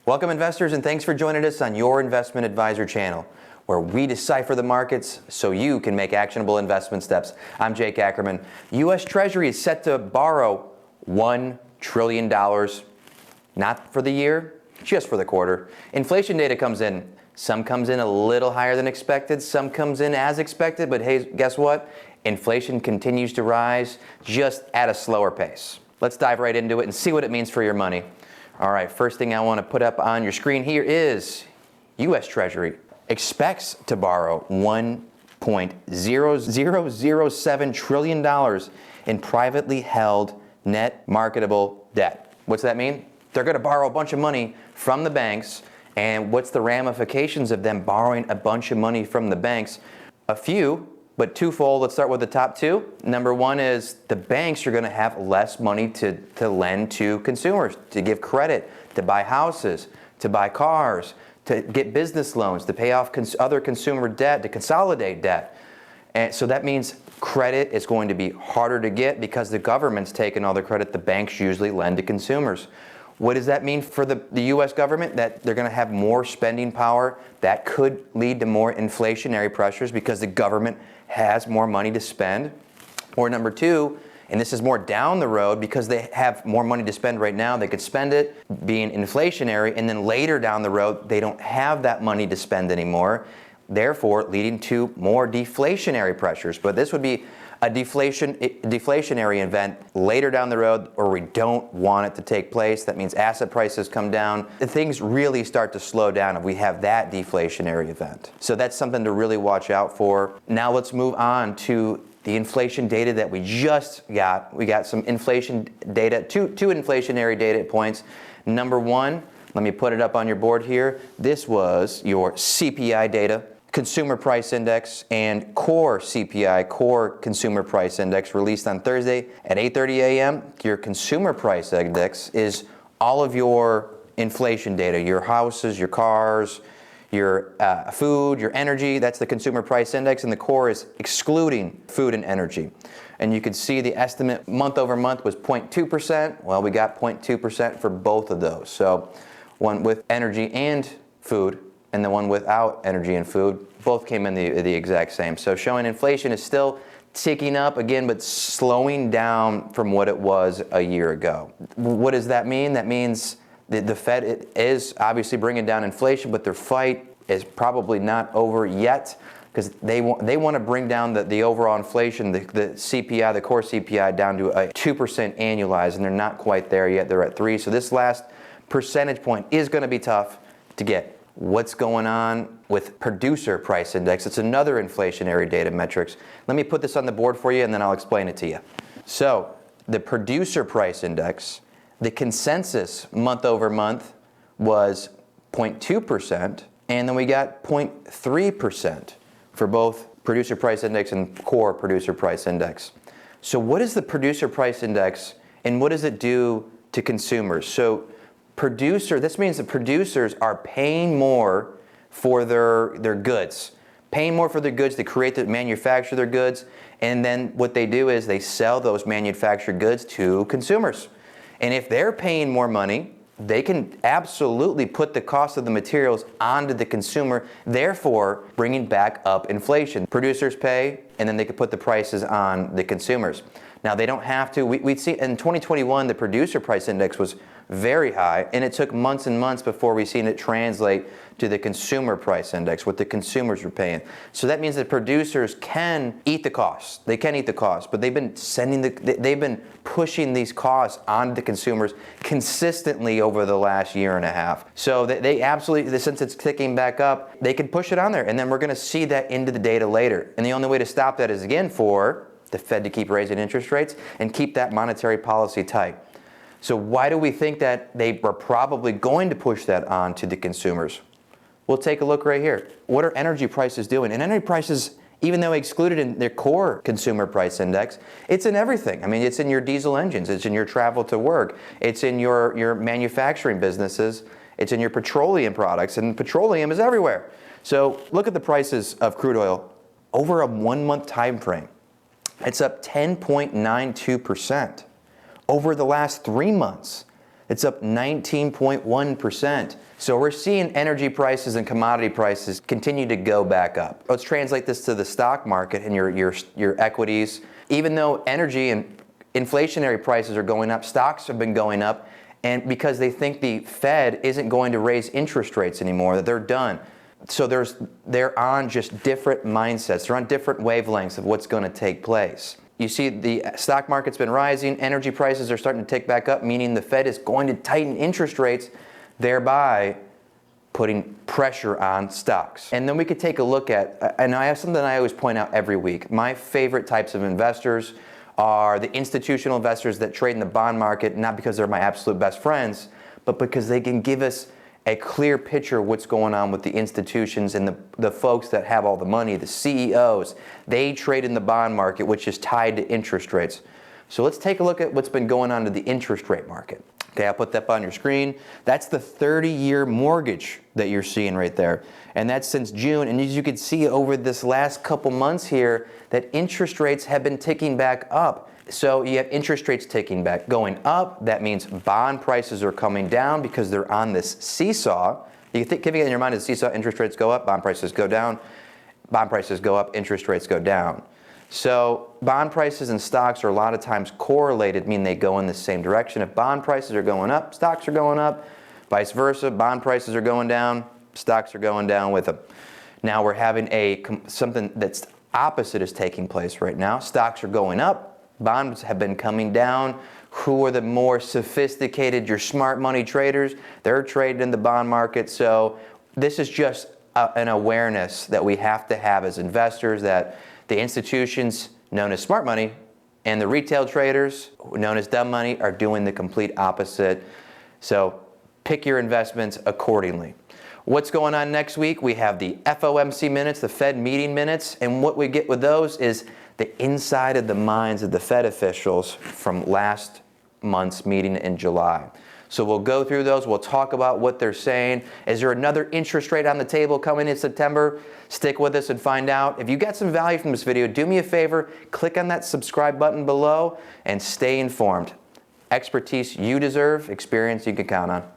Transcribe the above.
Welcome investors, and thanks for joining us on your Investment Advisor channel, where we decipher the markets so you can make actionable investment steps. I'm Jake Ackerman. U.S. Treasury is set to borrow $1 trillion, not for the year, just for the quarter. Inflation data comes in. Some comes in a little higher than expected, some comes in as expected, but hey, guess what? Inflation continues to rise, just at a slower pace. Let's dive right into it and see what it means for your money. All right, first thing I want to put up on your screen here is U.S. Treasury expects to borrow $1.0007 trillion in privately held net marketable debt. What's that mean? They're going to borrow a bunch of money from the banks. And what's the ramifications of them borrowing a bunch of money from the banks? A few, but twofold. Let's start with the top two. Number one is the banks are going to have less money to lend to consumers, to give credit, to buy houses, to buy cars, to get business loans, to pay off other consumer debt, to consolidate debt. And so that means credit is going to be harder to get because the government's taking all the credit the banks usually lend to consumers. What does that mean for the U.S. government? That they're going to have more spending power. That could lead to more inflationary pressures because the government has more money to spend. Or number two, and this is more down the road, because they have more money to spend right now, they could spend it being inflationary, and then later down the road, they don't have that money to spend anymore, therefore leading to more deflationary pressures. But this would be a deflationary event later down the road, or we don't want it to take place. That means asset prices come down. Things really start to slow down if we have that deflationary event. So that's something to really watch out for. Now let's move on to the inflation data that we just got. We got some inflation data, two inflationary data points. Number one, let me put it up on your board here. This was your CPI data. Consumer Price Index and core CPI, core Consumer Price Index, released on Thursday at 8:30 a.m. Your Consumer Price Index is all of your inflation data, your houses, your cars, your food, your energy. That's the Consumer Price Index, and the core is excluding food and energy. And you can see the estimate month over month was 0.2%. Well, we got 0.2% for both of those. So one with energy and food, and the one without energy and food, both came in the exact same. So showing inflation is still ticking up again, but slowing down from what it was a year ago. What does that mean? That means that the Fed is obviously bringing down inflation, but their fight is probably not over yet, because they want to bring down the overall inflation, the CPI, the core CPI, down to a 2% annualized, and they're not quite there yet. They're at 3%. So this last percentage point is going to be tough to get. What's going on with Producer Price Index? It's another inflationary data metrics. Let me put this on the board for you, and then I'll explain it to you. So the Producer Price Index, the consensus month over month was 0.2%, and then we got 0.3% for both Producer Price Index and core Producer Price Index. So what is the Producer Price Index, and what does it do to consumers? So this means that producers are paying more for their goods, paying more for their goods to manufacture their goods, and then what they do is they sell those manufactured goods to consumers. And if they're paying more money, they can absolutely put the cost of the materials onto the consumer, therefore bringing back up inflation. Producers pay, and then they can put the prices on the consumers. Now, they don't have to. We'd see in 2021, the Producer Price Index was very high, and it took months and months before we seen it translate to the Consumer Price Index, what the consumers were paying. So that means that producers can eat the costs. They can eat the costs, but they've been pushing these costs onto the consumers consistently over the last year and a half. So they absolutely, since it's ticking back up, they can push it on there, and then we're going to see that into the data later. And the only way to stop that is, again, for the Fed to keep raising interest rates and keep that monetary policy tight. So why do we think that they were probably going to push that on to the consumers? We'll take a look right here. What are energy prices doing? And energy prices, even though excluded in their core Consumer Price Index, it's in everything. I mean, it's in your diesel engines, it's in your travel to work, it's in your manufacturing businesses, it's in your petroleum products, and petroleum is everywhere. So look at the prices of crude oil over a 1 month time frame. It's up 10.92%. Over the last 3 months, It's up 19.1%. So we're seeing energy prices and commodity prices continue to go back up. Let's translate this to the stock market and your equities. Even though energy and inflationary prices are going up, stocks have been going up, and because they think the Fed isn't going to raise interest rates anymore, that they're done. So they're on just different mindsets. They're on different wavelengths of what's going to take place. You see the stock market's been rising, energy prices are starting to tick back up, meaning the Fed is going to tighten interest rates, thereby putting pressure on stocks. And then we could take a look at, and I have something I always point out every week. My favorite types of investors are the institutional investors that trade in the bond market, not because they're my absolute best friends, but because they can give us a clear picture of what's going on with the institutions and the folks that have all the money, the CEOs. They trade in the bond market, which is tied to interest rates. So let's take a look at what's been going on to the interest rate market. Okay, I'll put that up on your screen. That's the 30-year mortgage that you're seeing right there. And that's since June. And as you can see over this last couple months here, that interest rates have been ticking back up. So you have interest rates ticking back, going up. That means bond prices are coming down because they're on this seesaw. You keep it in your mind as seesaw, interest rates go up, bond prices go down. Bond prices go up, interest rates go down. So bond prices and stocks are a lot of times correlated, meaning they go in the same direction. If bond prices are going up, stocks are going up. Vice versa, bond prices are going down, stocks are going down with them. Now we're having something that's opposite is taking place right now. Stocks are going up. Bonds have been coming down. Who are the more sophisticated, your smart money traders? They're trading in the bond market. So this is just an awareness that we have to have as investors, that the institutions known as smart money and the retail traders known as dumb money are doing the complete opposite. So pick your investments accordingly. What's going on next week? We have the FOMC minutes, the Fed meeting minutes, and what we get with those is the inside of the minds of the Fed officials from last month's meeting in July. So we'll go through those. We'll talk about what they're saying. Is there another interest rate on the table coming in September? Stick with us and find out. If you got some value from this video, do me a favor, click on that subscribe button below and stay informed. Expertise you deserve, experience you can count on.